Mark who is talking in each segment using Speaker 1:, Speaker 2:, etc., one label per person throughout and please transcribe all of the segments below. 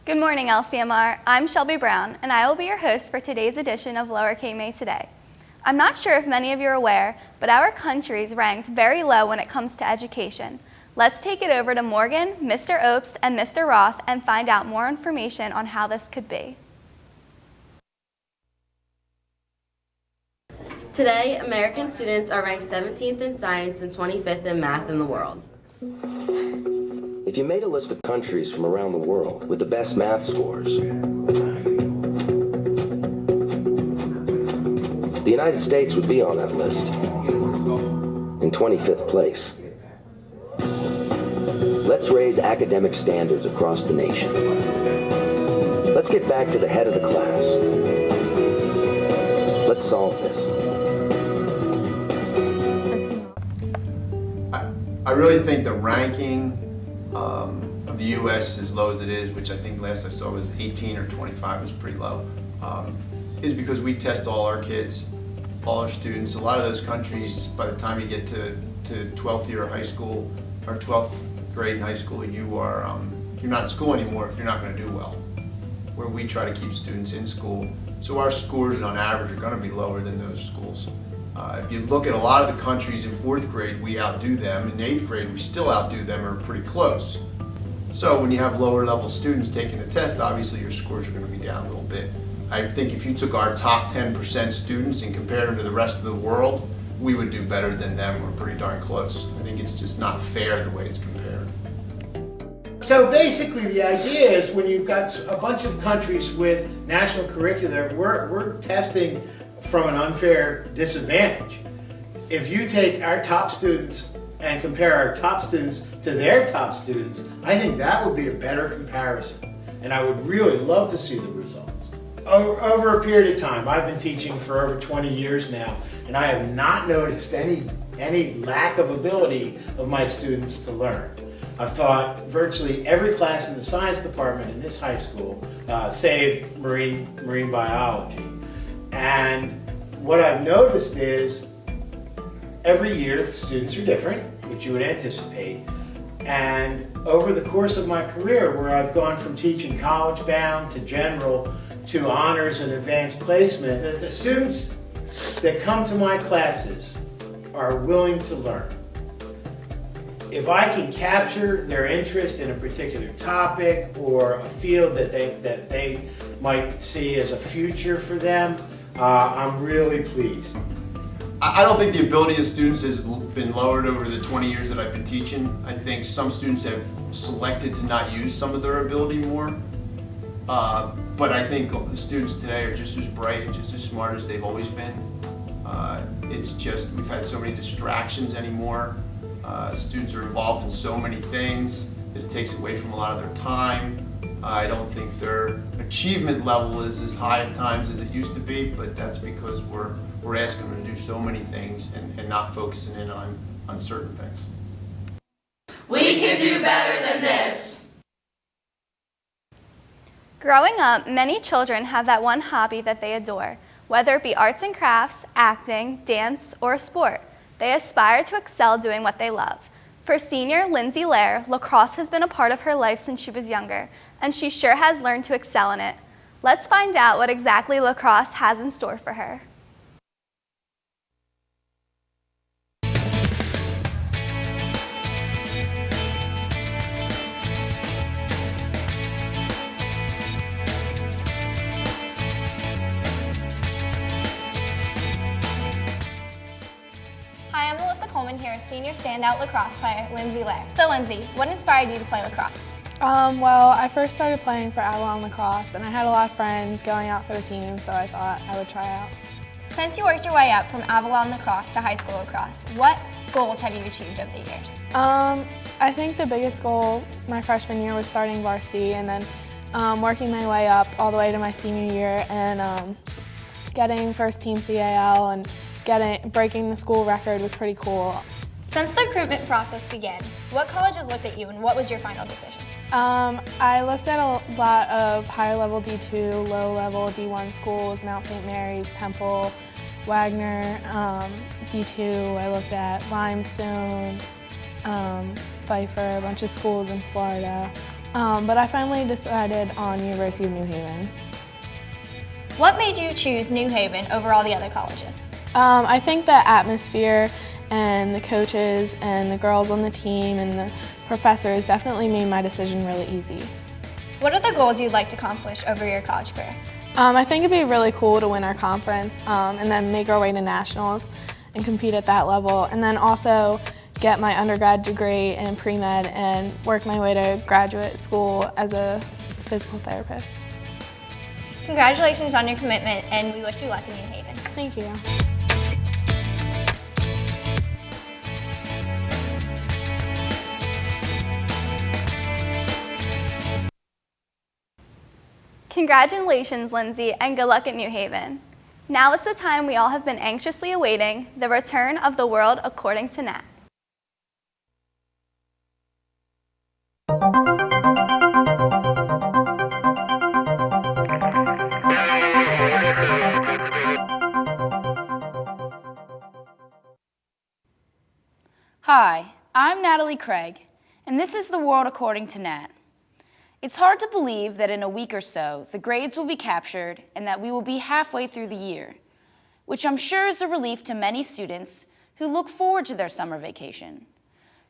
Speaker 1: Good morning, LCMR. I'm Shelby Brown, and I will be your host for today's edition of LCMtoday. I'm not sure if many of you are aware, but our country is ranked very low when it comes to education. Let's take it over to Morgan, Mr. Opes, and Mr. Roth and find out more information on how this could be.
Speaker 2: Today, American students are ranked 17th in science and 25th in math in the world.
Speaker 3: If you made a list of countries from around the world with the best math scores, the United States would be on that list, in 25th place. Let's raise academic standards across the nation. Let's get back to the head of the class. Let's solve this.
Speaker 4: I really think the ranking of the U.S. as low as it is, which I think last I saw was 18 or 25, was pretty low, is because we test all our kids, all our students. A lot of those countries, by the time you get to 12th year of high school or 12th grade in high school, you're not in school anymore if you're not going to do well. Where we try to keep students in school, so our scores on average are going to be lower than those schools. If you look at a lot of the countries in 4th grade, we outdo them. In 8th grade, we still outdo them or are pretty close. So when you have lower level students taking the test, obviously your scores are going to be down a little bit. I think if you took our top 10% students and compared them to the rest of the world, we would do better than them. We're pretty darn close. I think it's just not fair the way it's compared.
Speaker 5: So basically the idea is when you've got a bunch of countries with national curricula, we're testing from an unfair disadvantage. If you take our top students and compare our top students to their top students, I think that would be a better comparison. And I would really love to see the results. Over a period of time, I've been teaching for over 20 years now, and I have not noticed any lack of ability of my students to learn. I've taught virtually every class in the science department in this high school, save marine biology. And what I've noticed is every year the students are different, which you would anticipate. And over the course of my career, where I've gone from teaching college bound to general to honors and advanced placement, the students that come to my classes are willing to learn. If I can capture their interest in a particular topic or a field that they might see as a future for them, I'm really pleased.
Speaker 4: I don't think the ability of students has been lowered over the 20 years that I've been teaching. I think some students have selected to not use some of their ability more. But I think the students today are just as bright and just as smart as they've always been. It's just we've had so many distractions anymore. Students are involved in so many things that it takes away from a lot of their time. I don't think their achievement level is as high at times as it used to be, but that's because we're asking them to do so many things and not focusing in on certain things.
Speaker 2: We can do better than this.
Speaker 1: Growing up, many children have that one hobby that they adore, whether it be arts and crafts, acting, dance, or a sport. They aspire to excel doing what they love. For senior Lindsay Lare, lacrosse has been a part of her life since she was younger, and she sure has learned to excel in it. Let's find out what exactly lacrosse has in store for her.
Speaker 6: Here, senior standout lacrosse player, Lindsay Lare. So Lindsay, what inspired you to play lacrosse?
Speaker 7: Well, I first started playing for Avalon Lacrosse, and I had a lot of friends going out for the team, so I thought I would try out.
Speaker 6: Since you worked your way up from Avalon Lacrosse to high school lacrosse, what goals have you achieved over the years?
Speaker 7: I think the biggest goal my freshman year was starting varsity, and then working my way up all the way to my senior year, and getting first team CAL and breaking the school record was pretty cool.
Speaker 6: Since the recruitment process began, what colleges looked at you and what was your final decision?
Speaker 7: I looked at a lot of higher level D2, low level D1 schools, Mount St. Mary's, Temple, Wagner, D2. I looked at Limestone, Pfeiffer, a bunch of schools in Florida. but I finally decided on University of New Haven.
Speaker 6: What made you choose New Haven over all the other colleges?
Speaker 7: I think the atmosphere and the coaches and the girls on the team and the professors definitely made my decision really easy.
Speaker 6: What are the goals you'd like to accomplish over your college career?
Speaker 7: I think it'd be really cool to win our conference and then make our way to nationals and compete at that level, and then also get my undergrad degree in pre-med and work my way to graduate school as a physical therapist.
Speaker 6: Congratulations on your commitment, and we wish you luck in New Haven.
Speaker 7: Thank you.
Speaker 1: Congratulations, Lindsay, and good luck at New Haven. Now it's the time we all have been anxiously awaiting, the return of the world according to Nat.
Speaker 8: Hi, I'm Natalie Craig, and this is the World According to Nat. It's hard to believe that in a week or so, the grades will be captured and that we will be halfway through the year, which I'm sure is a relief to many students who look forward to their summer vacation.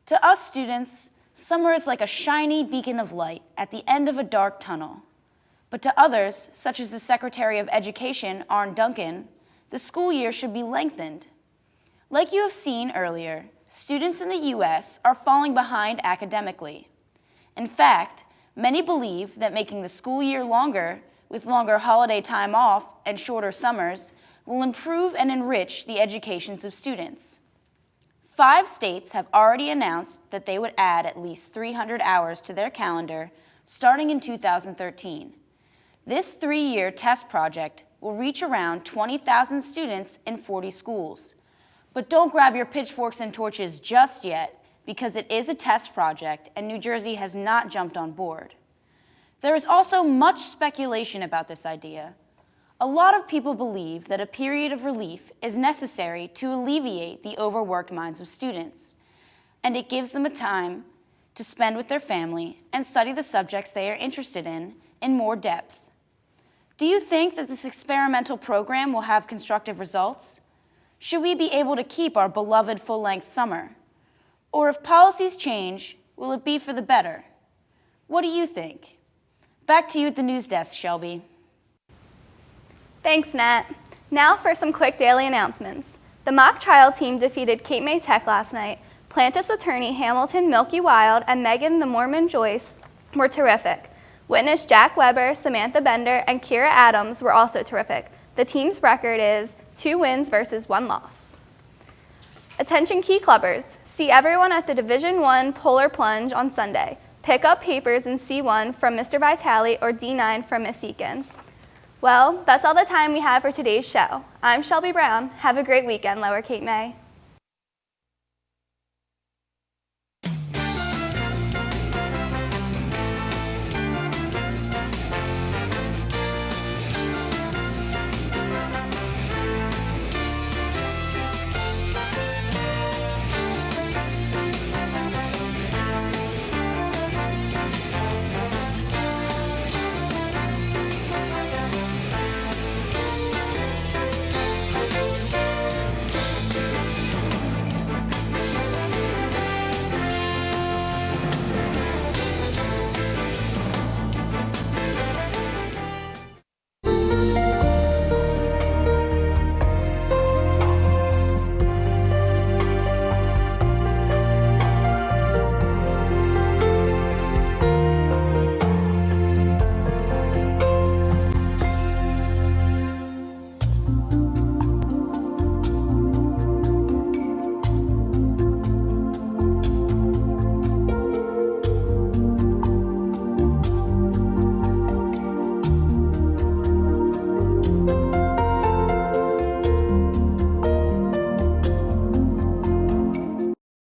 Speaker 8: To us students, summer is like a shiny beacon of light at the end of a dark tunnel. But to others, such as the Secretary of Education, Arne Duncan, the school year should be lengthened. Like you have seen earlier, students in the U.S. are falling behind academically. In fact, many believe that making the school year longer, with longer holiday time off and shorter summers, will improve and enrich the educations of students. 5 states have already announced that they would add at least 300 hours to their calendar starting in 2013. This 3-year test project will reach around 20,000 students in 40 schools. But don't grab your pitchforks and torches just yet, because it is a test project and New Jersey has not jumped on board. There is also much speculation about this idea. A lot of people believe that a period of relief is necessary to alleviate the overworked minds of students, and it gives them a time to spend with their family and study the subjects they are interested in more depth. Do you think that this experimental program will have constructive results? Should we be able to keep our beloved full-length summer? Or if policies change, will it be for the better? What do you think? Back to you at the news desk, Shelby.
Speaker 1: Thanks, Nat. Now for some quick daily announcements. The mock trial team defeated Cape May Tech last night. Plaintiff's attorney Hamilton Milky Wild and Megan the Mormon Joyce were terrific. Witness Jack Weber, Samantha Bender, and Kira Adams were also terrific. The team's record is 2 wins versus 1 loss. Attention Key Clubbers. See everyone at the Division I Polar Plunge on Sunday. Pick up papers in C1 from Mr. Vitale or D9 from Miss Eakin. Well, that's all the time we have for today's show. I'm Shelby Brown. Have a great weekend, Lower Cape May.